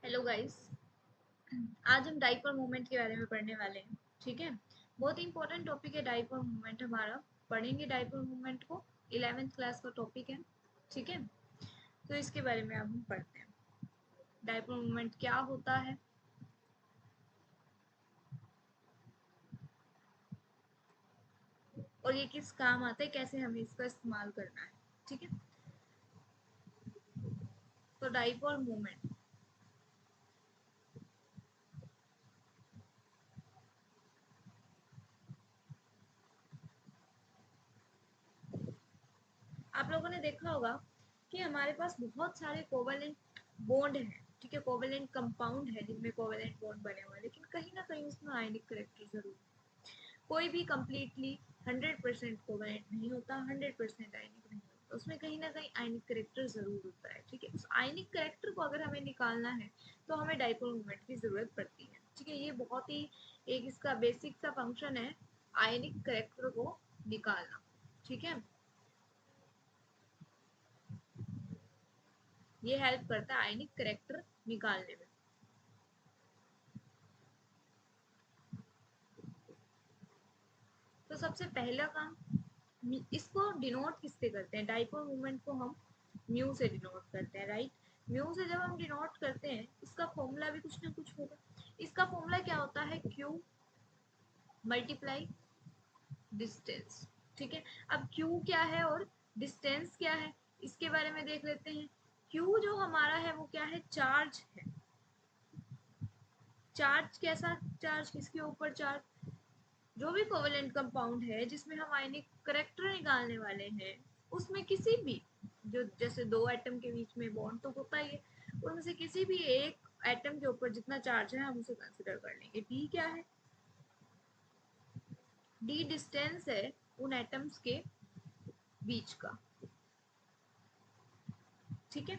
Hello guys. आज हम dipole movement के बारे में पढ़ने वाले हैं। ठीक है, बहुत इंपॉर्टेंट टॉपिक है डाइपोल मूवमेंट। हमारा पढ़ेंगे डाइपोल मूवमेंट को, 11th क्लास का टॉपिक है। ठीक है, तो इसके बारे में अब हम पढ़ते हैं। डाइपोल मूवमेंट क्या होता है, और ये किस काम आता है, कैसे हमें इसका इस्तेमाल करना है। ठीक है, तो डाइपोल मूवमेंट आप लोगों ने देखा होगा कि हमारे पास बहुत सारे कोवेलेंट बॉन्ड हैं। ठीक है, कोवेलेंट कंपाउंड है जिनमें कोवेलेंट बॉन्ड बने हुए हैं, लेकिन कहीं ना कहीं उसमें आयनिक करेक्टर जरूर है। कोई भी कम्प्लीटली 100% कोवेलेंट नहीं होता, 100% आयनिक नहीं होता, उसमें कहीं ना कहीं आयनिक करेक्टर जरूर होता है। ठीक है, उस आयनिक करेक्टर को अगर हमें निकालना है तो हमें डाइपोल मूवमेंट की जरूरत पड़ती है। ठीक है, ये बहुत ही एक इसका बेसिक सा फंक्शन है, आयनिक करेक्टर को निकालना। ठीक है, ये हेल्प करता है आयनिक करेक्टर निकालने में। तो सबसे पहला काम, इसको डिनोट किससे करते हैं, डाइपोल मूवमेंट को हम म्यू से डिनोट करते हैं। राइट, म्यू से जब हम डिनोट करते हैं, इसका फॉर्मूला भी कुछ ना कुछ होगा। इसका फॉर्मूला क्या होता है, क्यू मल्टीप्लाई डिस्टेंस। ठीक है, अब क्यू क्या है और डिस्टेंस क्या है, इसके बारे में देख लेते हैं। क्यू जो हमारा है वो क्या है, चार्ज है। चार्ज कैसा, चार्ज किसके ऊपर, चार्ज जो भी कोवेलेंट कंपाउंड है जिसमें हम आयनिक करेक्टर निकालने वाले हैं, उसमें किसी भी, जो जैसे दो एटम के बीच में बॉन्ड तो होता ही है, उनमें से किसी भी एक एटम के ऊपर जितना चार्ज है हम उसे कंसिडर कर लेंगे। डी क्या है, डी डिस्टेंस है उन एटम्स के बीच का। ठीक है,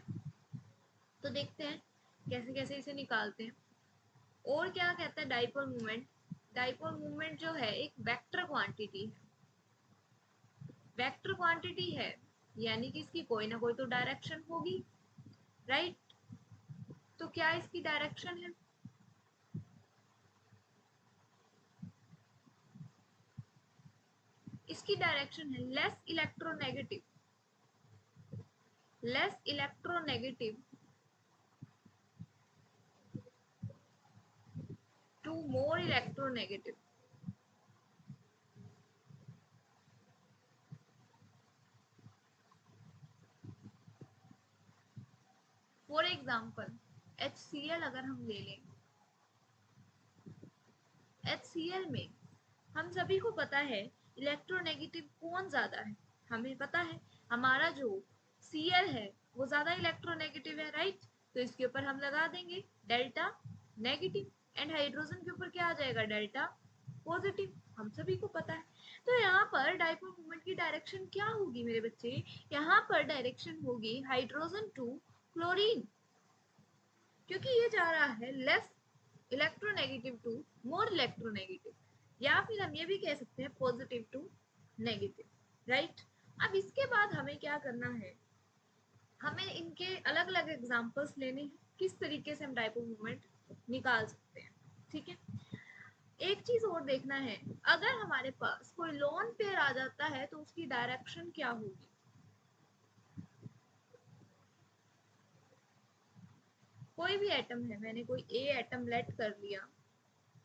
तो देखते हैं कैसे कैसे इसे निकालते हैं। और क्या कहता है डाइपोल मूवमेंट, डाइपोल मूवमेंट जो है एक वेक्टर क्वांटिटी है। वेक्टर क्वांटिटी है यानी कि इसकी कोई ना कोई तो डायरेक्शन होगी। राइट, तो क्या इसकी डायरेक्शन है, इसकी डायरेक्शन है less electronegative to more electronegative. For example HCl अगर हम ले लें, HCl में हम सभी को पता है इलेक्ट्रोनेगेटिव कौन ज्यादा है, हमें पता है हमारा जो Cl है वो ज्यादा इलेक्ट्रोनेगेटिव है। राइट, तो इसके ऊपर हम लगा देंगे डेल्टा नेगेटिव, एंड हाइड्रोजन के ऊपर क्या आ जाएगा, डेल्टा पॉजिटिव, हम सभी को पता है। तो यहाँ पर डाइपोल मूवमेंट की डायरेक्शन क्या होगी मेरे बच्चे, यहाँ पर डायरेक्शन होगी हाइड्रोजन टू क्लोरीन, क्योंकि ये जा रहा है less electronegative to more electronegative, या फिर हम ये भी कह सकते हैं पॉजिटिव टू नेगेटिव। राइट, अब इसके बाद हमें क्या करना है, हमें इनके अलग अलग एग्जांपल्स लेने हैं किस तरीके से हम डाइपोल मूवमेंट निकाल सकते हैं। ठीक है, एक चीज और देखना है, अगर हमारे पास कोई लोन पेयर आ जाता है तो उसकी डायरेक्शन क्या होगी। कोई भी एटम है, मैंने कोई ए एटम लेट कर लिया,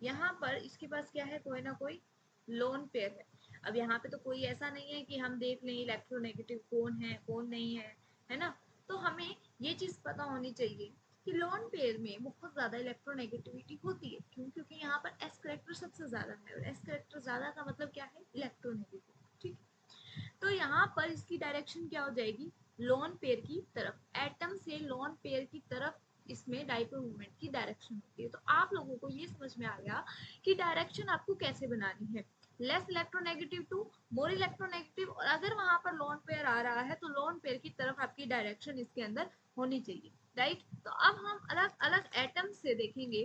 यहाँ पर इसके पास क्या है, कोई ना कोई लोन पेयर है। अब यहाँ पे तो कोई ऐसा नहीं है कि हम देख लें इलेक्ट्रोनेगेटिव कौन है कौन नहीं है ना। तो हमें ये चीज पता होनी चाहिए कि लोन पेयर में बहुत ज्यादा इलेक्ट्रोनेगेटिविटी होती है। क्यों, क्योंकि यहाँ पर एस करेक्टर सबसे ज्यादा है, और एस करेक्टर ज्यादा का मतलब क्या है, इलेक्ट्रोनेगेटिव। ठीक है, तो यहाँ पर इसकी डायरेक्शन क्या हो जाएगी, लोन पेयर की तरफ, एटम से लोन पेयर की तरफ इसमें डाइपोल मूवमेंट की डायरेक्शन होती है। तो आप लोगों को ये समझ में आ गया कि डायरेक्शन आपको कैसे बनानी है, less electronegative to more electronegative, और अगर वहां पर लोन पेयर आ रहा है तो लोन पेयर की तरफ आपकी डायरेक्शन इसके अंदर होनी चाहिए। राइट, तो अब हम अलग अलग एटम्स से देखेंगे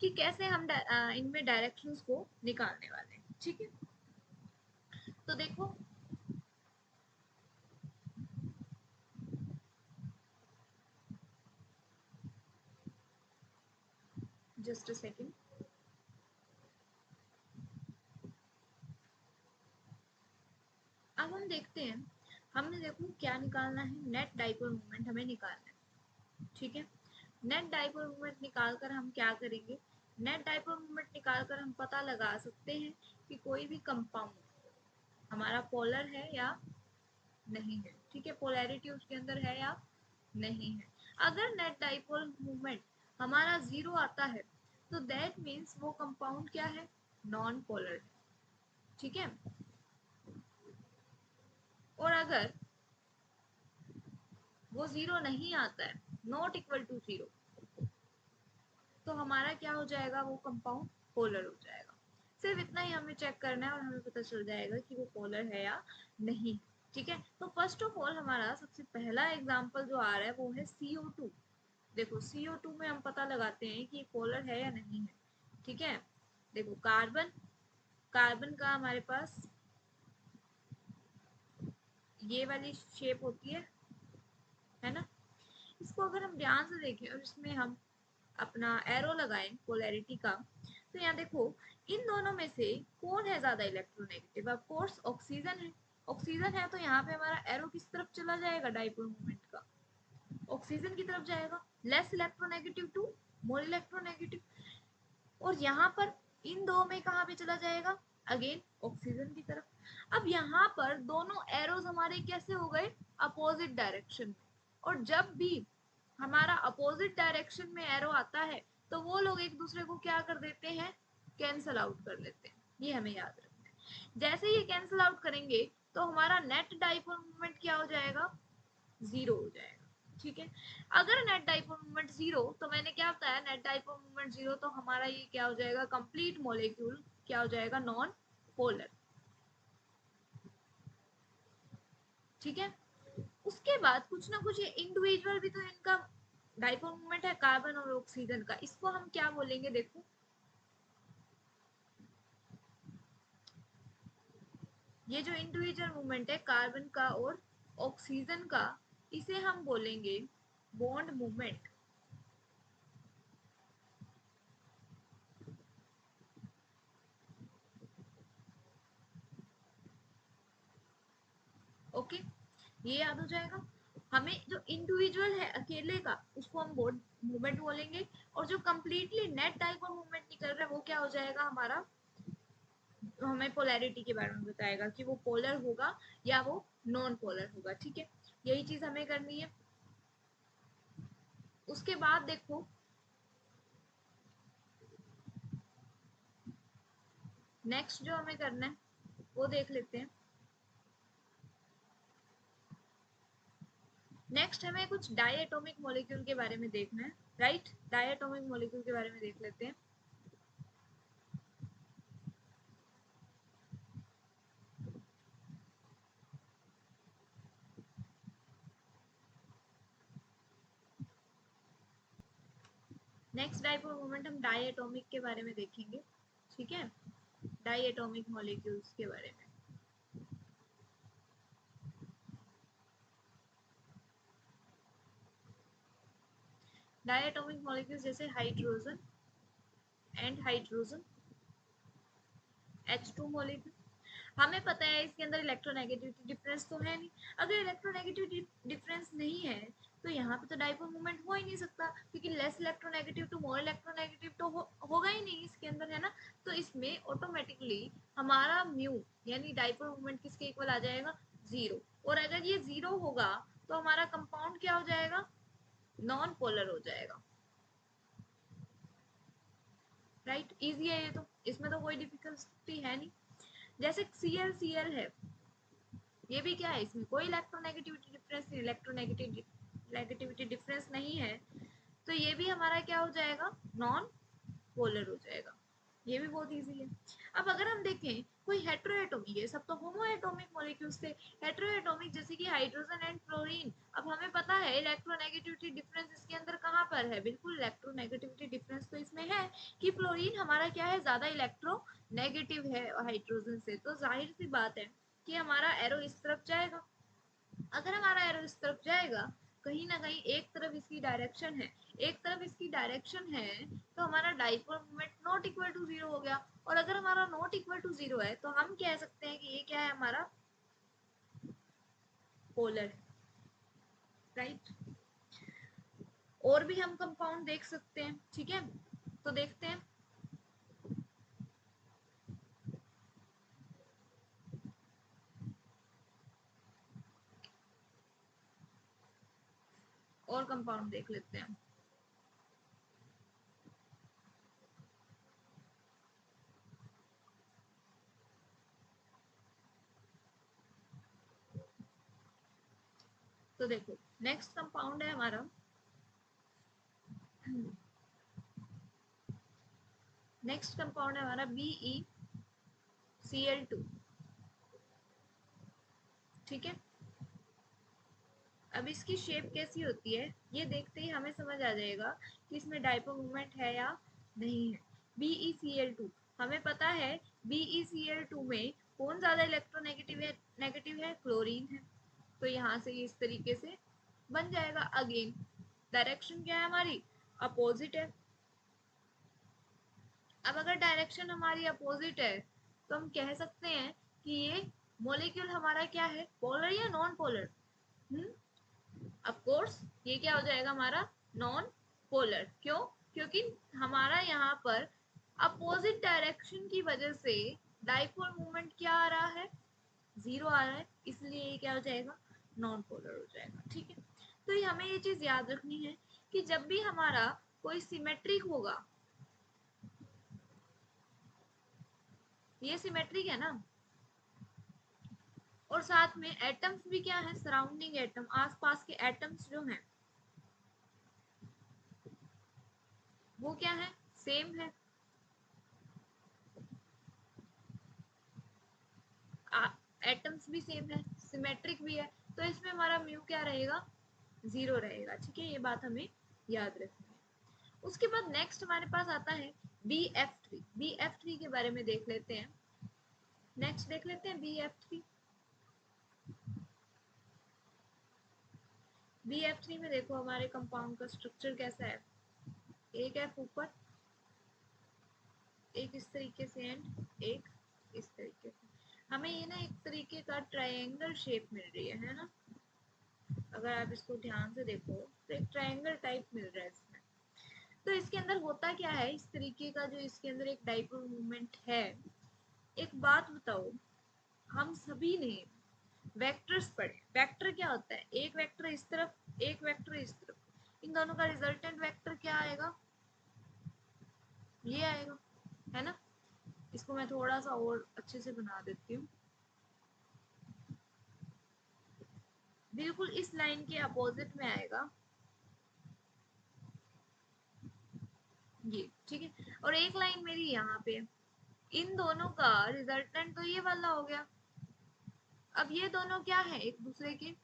कि कैसे हम इनमें डायरेक्शंस को निकालने वाले हैं। ठीक है, तो देखो जस्ट अ सेकेंड। अब हम देखते हैं, हमने देखो क्या निकालना है, नेट डाइपोल मोमेंट हमें निकालना है, ठीक है। नेट डाइपोल मोमेंट निकालकर हम क्या करेंगे, नेट डाइपोल मोमेंट निकालकर हम पता लगा सकते हैं कि कोई भी कंपाउंड हमारा पोलर है या नहीं है, ठीक है, पोलैरिटी उसके अंदर है या नहीं है। अगर नेट डाइपोल मोमेंट हमारा 0 आता है तो दैट मीन्स वो कंपाउंड क्या है, नॉन पोलर है, ठीक है। और अगर वो 0 नहीं आता है, नॉट इक्वल टू 0, तो हमारा क्या हो जाएगा, वो कंपाउंड पोलर हो जाएगा। सिर्फ इतना ही हमें चेक करना है और हमें पता चल जाएगा कि वो पोलर है या नहीं, ठीक है। तो फर्स्ट ऑफ ऑल हमारा सबसे पहला एग्जांपल जो आ रहा है वो है CO2। देखो CO2 में हम पता लगाते हैं कि पोलर है या नहीं है, ठीक है। देखो कार्बन, कार्बन का हमारे पास ये वाली शेप होती है ना। इसको अगर हम ध्यान से देखें और इसमें हम अपना एरो लगाएं पोलैरिटी का, तो यहाँ देखो इन दोनों में से कौन है ज्यादा इलेक्ट्रोनेगेटिव, ऑफ कोर्स ऑक्सीजन है। ऑक्सीजन है तो यहाँ पे हमारा एरो किस तरफ चला जाएगा, डाइपोल मोमेंट का ऑक्सीजन की तरफ जाएगा, less electronegative to more electronegative. और यहाँ पर इन दो में कहाँ पे चला जाएगा, अगेन ऑक्सीजन की तरफ। अब यहाँ पर दोनों एरोज हमारे कैसे हो गए, अपोजिट डायरेक्शन में। और जब भी हमारा अपोजिट डायरेक्शन में एरो आता है तो वो लोग एक दूसरे को क्या कर देते हैं, कैंसल आउट कर लेते हैं, ये हमें याद रखना है। जैसे ये कैंसल आउट करेंगे तो हमारा नेट डाइपोल मोमेंट क्या हो जाएगा, 0 हो जाएगा, ठीक है। अगर नेट डाइपोल मोमेंट 0, तो मैंने क्या बताया, नेट डाइपोल मोमेंट 0 तो हमारा ये क्या हो जाएगा, कंप्लीट मॉलिक्यूल क्या हो जाएगा, नॉन पोलर, ठीक है। उसके बाद कुछ ना कुछ ये इंडिविजुअल भी तो इनका डाइपोल मोमेंट है, कार्बन और ऑक्सीजन का, इसको हम क्या बोलेंगे, देखो ये जो इंडिविजुअल मूवमेंट है कार्बन का और ऑक्सीजन का, इसे हम बोलेंगे बॉन्ड मूवमेंट, ओके। ये याद हो जाएगा। हमें जो इंडिविजुअल है अकेले का उसको हम बॉन्ड मूवमेंट बोलेंगे, और जो कंप्लीटली नेट डाइपोल मूवमेंट निकल रहा है वो क्या हो जाएगा हमारा, हमें पोलैरिटी के बारे में बताएगा कि वो पोलर होगा या वो नॉन पोलर होगा, ठीक है। यही चीज हमें करनी है। उसके बाद देखो नेक्स्ट जो हमें करना है वो देख लेते हैं। नेक्स्ट हमें कुछ डायटोमिक मॉलिक्यूल के बारे में देखना है, राइट। डायटोमिक मॉलिक्यूल के बारे में देख लेते हैं। नेक्स्ट डाइपोल मोमेंट हम डायटोमिक के बारे में देखेंगे, ठीक है, डायटोमिक मॉलिक्यूल्स के बारे में। डायटोमिक मॉलिक्यूल्स जैसे hydrogen and hydrogen, H2 molecule, हमें पता है इसके अंदर इलेक्ट्रोनेगेटिविटी डिफरेंस तो है नहीं। अगर इलेक्ट्रोनेगेटिविटी डिफरेंस नहीं है तो यहाँ पे तो डाइपोल मोमेंट हो ही नहीं सकता, क्योंकि less electronegative to more electronegative तो होगा ही नहीं इसके अंदर, है ना। तो इसमें ऑटोमेटिकली हमारा म्यू यानी डाइपोल मोमेंट किसके इक्वल आ जाएगा, 0। और अगर ये 0 होगा तो हमारा कंपाउंड क्या हो जाएगा, नॉन पोलर हो जाएगा, राइट। इजी है ये तो, इसमें तो कोई डिफिकल्टी है नहीं। जैसे Cl है, ये भी क्या है, इसमें कोई इलेक्ट्रोनेगेटिविटी डिफरेंस नहीं, इलेक्ट्रोनेगेटिविटी डिफरेंस नहीं है, तो ये भी हमारा क्या हो जाएगा, नॉन पोलर हो जाएगा। ये भी बहुत इजी है। अब अगर हम देखें कोई हेट्रोएटोमिक, ये सब तो होमोएटोमिक मॉलिक्यूल्स थे, हेट्रोएटोमिक जैसे कि हाइड्रोजन एंड क्लोरीन। अब हमें पता है इलेक्ट्रोनेगेटिविटी डिफरेंस इसके अंदर कहाँ पर है, बिल्कुल इलेक्ट्रोनेगेटिविटी डिफरेंस तो इसमें है कि क्लोरीन हमारा क्या है, ज्यादा इलेक्ट्रोनेगेटिव है हाइड्रोजन से, तो जाहिर सी बात है कि हमारा एरो इस तरफ जाएगा। अगर हमारा एरो इस तरफ जाएगा कहीं ना कहीं एक तरफ इसकी डायरेक्शन है, एक तरफ इसकी डायरेक्शन है, तो हमारा dipole moment not equal to zero हो गया। और अगर हमारा नॉट इक्वल टू जीरो है तो हम कह सकते हैं कि ये क्या है, हमारा पोलर है, राइट। और भी हम कंपाउंड देख सकते हैं, ठीक है, तो देखते हैं। और कंपाउंड देख लेते हैं। तो देखो नेक्स्ट कंपाउंड है हमारा नेक्स्ट कंपाउंड है हमारा BeCl2, ठीक है। अब इसकी शेप कैसी होती है ये देखते ही हमें समझ आ जाएगा कि इसमें डाइपोल मोमेंट है या नहीं है। BeCl2 हमें पता है, BeCl2 में कौन ज्यादा इलेक्ट्रोनेगेटिव है, नेगेटिव है, क्लोरीन है। तो यहाँ से इस तरीके से बन जाएगा। अगेन डायरेक्शन क्या है हमारी, अपोजिट है। अब अगर डायरेक्शन हमारी अपोजिट है तो हम कह सकते हैं कि ये मॉलिक्यूल हमारा क्या है, पोलर या नॉन पोलर। ऑफ कोर्स ये क्या हो जाएगा हमारा, नॉन पोलर। क्यों, क्योंकि हमारा यहाँ पर अपोजिट डायरेक्शन की वजह से डाइपोल मोमेंट क्या आ रहा है, जीरो आ रहा है, इसलिए ये क्या हो जाएगा, नॉन पोलर हो जाएगा, ठीक है। तो ये हमें ये चीज याद रखनी है कि जब भी हमारा कोई सिमेट्रिक होगा, ये सिमेट्रिक है ना, और साथ में एटम्स भी क्या है, सराउंडिंग एटम, आसपास के एटम्स जो हैं वो क्या है, सेम है। एटम्स भी सेम है, सिमेट्रिक भी है, तो इसमें हमारा म्यू क्या रहेगा, जीरो रहेगा, ठीक है। ये बात हमें याद रखनी है। उसके बाद नेक्स्ट हमारे पास आता है BF3। BF3 के बारे में देख लेते हैं। नेक्स्ट देख लेते हैं BF3। BF3 में देखो हमारे कंपाउंड का स्ट्रक्चर कैसा है, एक एफ ऊपर, एक इस तरीके से एंड एक इस तरीके से। हमें ये ना एक तरीके का ट्रायंगल शेप मिल रही है ना, अगर आप इसको ध्यान से देखो तो एक ट्रायंगल टाइप मिल रहा है इसमें। तो इसके अंदर होता क्या है, इस तरीके का जो इसके अंदर एक डाइपोल मूवमेंट है। एक बात बताओ, हम सभी ने वेक्टर्स पढ़े, वेक्टर क्या होता है, एक वेक्टर इस तरफ, एक वेक्टर इस तरफ, इन दोनों का रिजल्टेंट वेक्टर क्या आएगा, ये आएगा, है ना। इसको मैं थोड़ा सा और अच्छे से बना देती हूँ। बिल्कुल इस लाइन के अपोजिट में आएगा ये, ठीक है। और एक लाइन मेरी यहाँ पे, इन दोनों का रिजल्टेंट तो ये वाला हो गया। अब ये दोनों क्या है, एक दूसरे के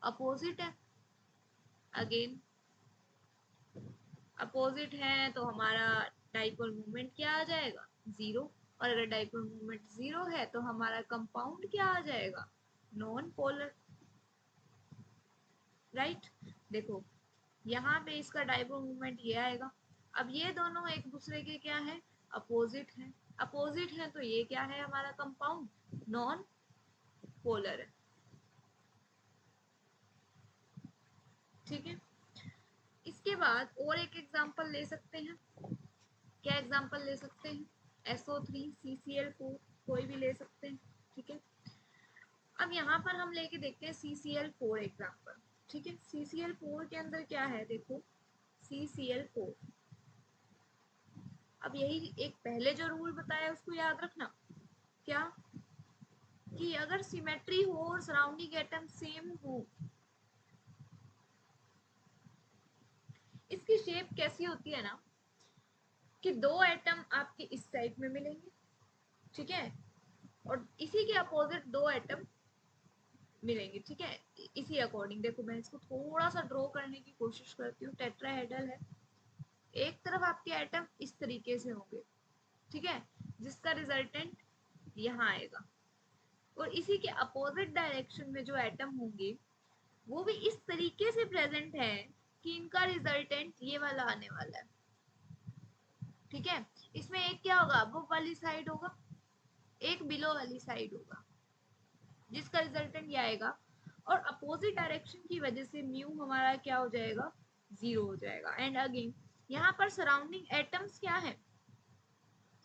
अपोजिट है। अगेन अपोजिट है तो हमारा डाइपोल मोमेंट क्या आ जाएगा, जीरो। और अगर डाइपोल मोमेंट जीरो है तो हमारा कंपाउंड क्या आ जाएगा, नॉन पोलर, राइट। देखो यहाँ पे इसका डाइपोल मोमेंट ये आएगा। अब ये दोनों एक दूसरे के क्या है, अपोजिट है। अपोजिट है तो ये क्या है, हमारा कंपाउंड नॉन पोलर है, ठीक है। इसके बाद और एक एग्जांपल ले सकते हैं। क्या एग्जांपल ले सकते हैं, SO3 CCl4, कोई भी ले सकते हैं, ठीक है। अब यहाँ पर हम लेके देखते हैं CCl4 एग्जांपल, ठीक है। CCl4 के अंदर क्या है, देखो CCl4। अब यही एक पहले जो रूल बताया उसको याद रखना, क्या, कि अगर सिमेट्री हो और सराउंडिंग एटम सेम हो, इसकी शेप कैसी होती है ना, कि दो एटम आपके इस साइड में मिलेंगे, ठीक है, और इसी के अपोजिट दो एटम मिलेंगे, ठीक है। इसी अकॉर्डिंग देखो मैं इसको थोड़ा सा ड्रॉ करने की कोशिश करती हूँ। टेट्राहेड्रल है, एक तरफ आपके एटम इस तरीके से होंगे, ठीक है, जिसका रिजल्टेंट यहाँ आएगा। और इसी के अपोजिट डायरेक्शन में जो एटम होंगे वो भी इस तरीके से प्रेजेंट है कि इनका रिजल्टेंट ये वाला आने वाला है, ठीक है। इसमें एक क्या होगा, अबव वाली साइड होगा, एक बिलो वाली साइड होगा, जिसका रिजल्टेंट ये आएगा। और अपोजिट डायरेक्शन की वजह से म्यू हमारा क्या हो जाएगा, 0 हो जाएगा। एंड अगेन यहाँ पर सराउंडिंग एटम्स क्या है,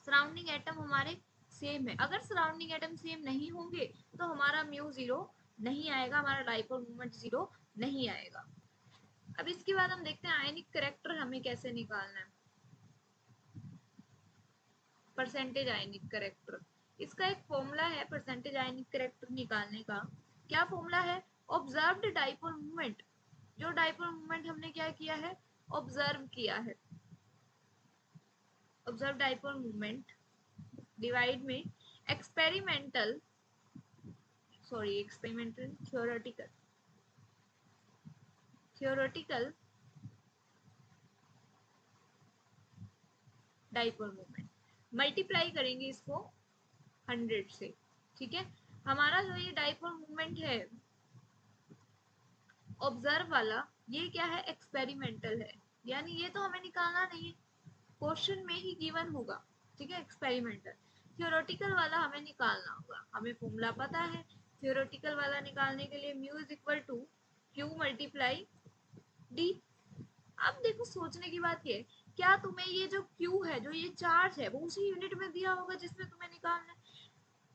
सराउंडिंग एटम हमारे सेम है। अगर सराउंडिंग एटम सेम नहीं होंगे तो हमारा म्यू 0 नहीं आएगा, हमारा डाइपोल मोमेंट 0 नहीं आएगा। अब इसके बाद हम देखते हैं आयनिक करैक्टर हमें कैसे निकालना है, परसेंटेज आयनिक करैक्टर। इसका एक फॉर्मूला है परसेंटेज आयनिक करैक्टर निकालने का। क्या फॉर्मूला है, ऑब्जर्व्ड डाइपोल मोमेंट, जो डाइपोल मोमेंट हमने क्या किया है, ऑब्जर्व किया है, ऑब्जर्व डाइपोल मोमेंट डिवाइड में experimental theoretical dipole moment, multiply करेंगे इसको 100 से, ठीक है। हमारा जो ये डाइपोल मोमेंट है ऑब्जर्व वाला, ये क्या है, एक्सपेरिमेंटल है, यानी ये तो हमें निकालना नहीं है, क्वेश्चन में ही गिवन होगा, ठीक है, एक्सपेरिमेंटल। थियोरेटिकल वाला हमें निकालना होगा, हमें फॉर्मूला पता है थियोरेटिकल वाला निकालने के लिए, mu is equal to q multiply d. अब देखो सोचने की बात ये, क्या तुम्हें ये जो क्यू है, जो ये चार्ज है, वो उसी यूनिट में दिया होगा जिसमें तुम्हें निकालना है।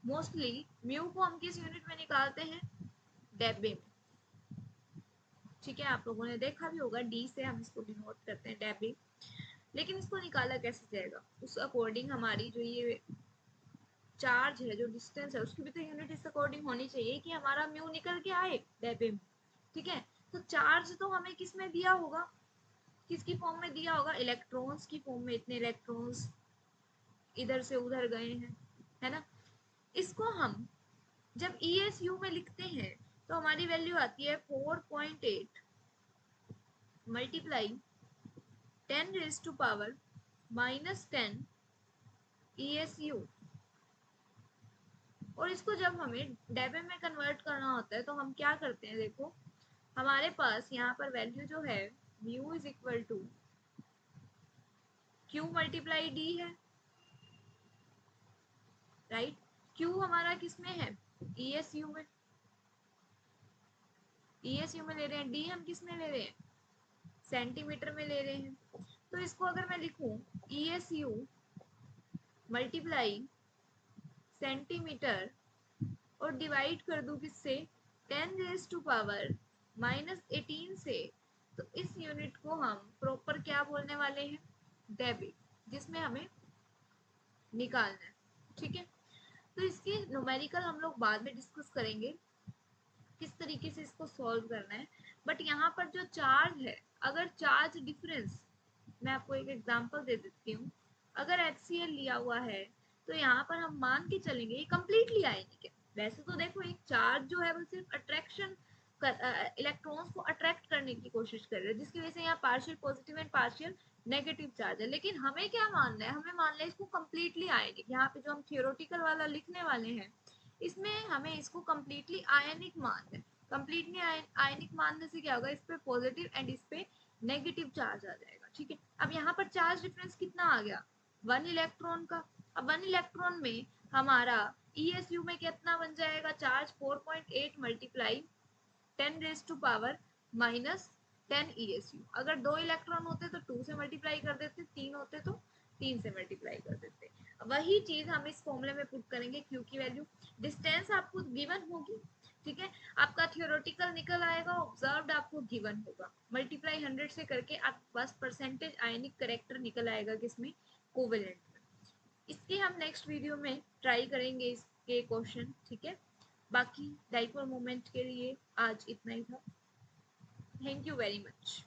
मोस्टली म्यू को हम किस यूनिट में निकालते हैं, डेबे में, ठीक है। आप लोगों ने देखा भी होगा डी से हम इसको डिनोट करते हैं, डेबे। लेकिन इसको निकाला कैसे जाएगा, उस अकॉर्डिंग हमारी जो ये चार्ज है, जो डिस्टेंस है, उसकी भी तो यूनिट इस अकॉर्डिंग होनी चाहिए कि हमारा म्यू निकल के आए डेबे में, ठीक है। तो चार्ज तो हमें किस में दिया होगा, किसकी फॉर्म में दिया होगा, इलेक्ट्रॉन्स की फॉर्म में, इतने इलेक्ट्रॉन्स इधर से उधर गए हैं, है ना। इसको हम जब ESU में लिखते हैं तो हमारी वैल्यू आती है 4.8 multiply 10 raise to power -10 ESU। और इसको जब हमें डेबे में कन्वर्ट करना होता है तो हम क्या करते हैं, देखो हमारे पास यहाँ पर वैल्यू जो है mu is equal to q multiply d है, राइट। क्यू हमारा किस में है, ESU में, ESU में ले रहे हैं, डी हम किस में ले रहे हैं, सेंटीमीटर में ले रहे हैं। तो इसको अगर मैं लिखूं ESU मल्टीप्लाई सेंटीमीटर और डिवाइड कर दूं किससे, 10 रेज टू पावर -18 से, तो इस यूनिट को हम प्रॉपर क्या बोलने वाले हैं, डेबिट, जिसमें हमें निकालना है, ठीक है। तो इसकी न्यूमेरिकल हम लोग बाद में डिस्कस करेंगे किस तरीके से इसको सॉल्व करना है। बट यहाँ पर जो चार्ज है, अगर चार्ज डिफरेंस, मैं आपको एक एग्जांपल दे देती हूँ। अगर HCl लिया हुआ है तो यहाँ पर हम मान के चलेंगे ये कंप्लीटली आयनिक है। वैसे तो देखो एक चार्ज जो है वो सिर्फ अट्रैक्शन इलेक्ट्रॉन्स को अट्रैक्ट करने की कोशिश कर रहे हैं, जिसकी वजह से यहाँ partial positive and partial negative charge है। लेकिन हमें क्या मानना है, हमें मानना है इसको कंप्लीटली आयनिक। यहाँ पे जो हम थियोरेटिकल वाला लिखने वाले हैं इसमें हमें इसको कंप्लीटली आयनिक मानना है। कंप्लीटली आयनिक मानने से क्या होगा, इस पे पॉजिटिव एंड इस पे नेगेटिव चार्ज आ जाएगा, ठीक है। अब यहाँ पर चार्ज डिफरेंस कितना आ गया, 1 इलेक्ट्रॉन का। अब 1 इलेक्ट्रॉन में हमारा ESU में कितना बन जाएगा, charge 4.8 multiply 10 raise to power -10 ESU। अगर 2 इलेक्ट्रॉन होते तो 2 से मल्टीप्लाई कर देते, 3 होते तो 3 से मल्टीप्लाई कर देते। वही चीज हम इस फॉर्मूले में पुट करेंगे, क्यू की वैल्यू, डिस्टेंस आपको गिवन होगी, ठीक है। आपका थियोरेटिकल निकल आएगा, ऑब्जर्व्ड आपको गिवन होगा, मल्टीप्लाई 100 से करके आप बस परसेंटेज आयनिक करैक्टर निकल आएगा किसमें, कोवेलेंट में। इसके हम नेक्स्ट वीडियो में ट्राई करेंगे इसके क्वेश्चन, ठीक है। बाकी डाइपोल मोमेंट के लिए आज इतना ही था। Thank you very much.